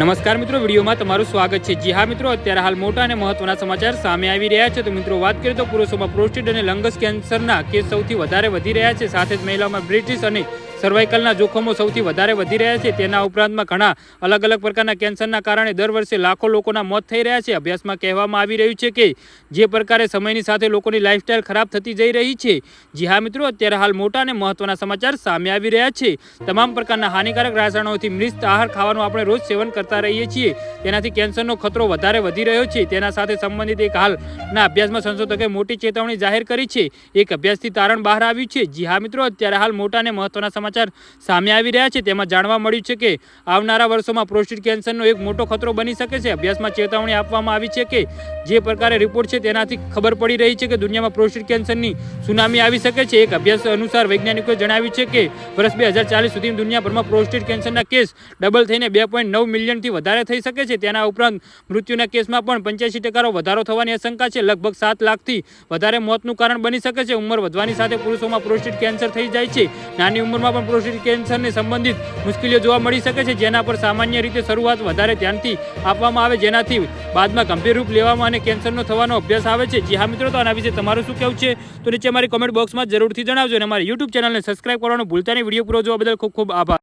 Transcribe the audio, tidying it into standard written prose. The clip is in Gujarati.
નમસ્કાર મિત્રો, વિડીયોમાં તમારું સ્વાગત છે। જી હા મિત્રો, અત્યારે હાલ મોટા અને મહત્વના સમાચાર સામે આવી રહ્યા છે। તો મિત્રો વાત કરીએ તો પુરુષોમાં પ્રોસ્ટેટ અને લંગસ કેન્સરના કેસ સૌથી વધારે વધી રહ્યા છે। સાથે જ મહિલાઓમાં બ્રિટિશ અને સર્વાઇકલના જોખમો સૌથી વધારે વધી રહ્યા છે। તેના ઉપરાંતમાં ઘણા અલગ અલગ પ્રકારના કેન્સરના કારણે દર વર્ષે લાખો લોકોના મોત થઈ રહ્યા છે। અભ્યાસમાં કહેવામાં આવી રહ્યું છે કે જે પ્રકારે સમયની સાથે લોકોની લાઇફસ્ટાઇલ ખરાબ થતી જઈ રહી છે। જી હા મિત્રો, અત્યારે હાલ મોટા અને મહત્વના સમાચાર સામે આવી રહ્યા છે। તમામ પ્રકારના હાનિકારક રસાયણોથી મિશ્રિત આહાર ખાવાનું આપણે રોજ સેવન કરતા રહીએ છીએ, તેનાથી કેન્સરનો ખતરો વધારે વધી રહ્યો છે। તેના સાથે સંબંધિત એક હાલના અભ્યાસમાં સંશોધકોએ મોટી ચેતવણી જાહેર કરી છે। એક અભ્યાસથી તારણ બહાર આવ્યું છે। જી હા મિત્રો, અત્યારે હાલ મોટા અને મહત્વના સમાચાર સામે આવી રહ્યા છે। તેમાં જાણવા મળ્યું છે કે આવનારા વર્ષોમાં પ્રોસ્ટેટ કેન્સરનો એક મોટો ખતરો બની શકે છે। અભ્યાસમાં ચેતવણી આપવામાં આવી છે કે જે પ્રકારે રિપોર્ટ છે તેનાથી ખબર પડી રહી છે કે દુનિયામાં પ્રોસ્ટેટ કેન્સરની સુનામી આવી શકે છે। એક અભ્યાસ અનુસાર વૈજ્ઞાનિકોએ જણાવ્યું છે કે વર્ષ 2040 સુધીમાં દુનિયાભરમાં પ્રોસ્ટેટ કેન્સરના કેસ ડબલ થઈને 2.9 મિલિયનથી વધારે થઈ શકે છે। તેના ઉપરાંત મૃત્યુના કેસમાં પણ 85% વધારો થવાની આશંકા છે। લગભગ 7 લાખથી વધારે મોતનું કારણ બની શકે છે। ઉંમર વધવાની સાથે પુરુષોમાં પ્રોસ્ટેટ કેન્સર થઈ જાય છે। નાની ઉંમરમાં પણ પ્રોસ્ટેટ કેન્સરને સંબંધિત મુશ્કેલીઓ જોવા મળી શકે છે, જેના પર સામાન્ય રીતે શરૂઆત વધારે ધ્યાનથી આપવામાં આવે, જેનાથી બાદમાં ગંભીર રૂપ લેવામાં અને કેન્સરનો થવાનો અભ્યાસ આવે છે। જી હા મિત્રો, તો આના વિશે તમારું શું કહેવું છે તો નીચે અમારી કોમેન્ટ બોક્સમાં જરૂરથી જણાવજો અને અમારી યુટ્યુબ ચેનલને સબસ્ક્રાઇબ કરવાનું ભૂલતા નહીં। વિડીયો પૂરો જોવા બદલ ખૂબ ખૂબ આભાર।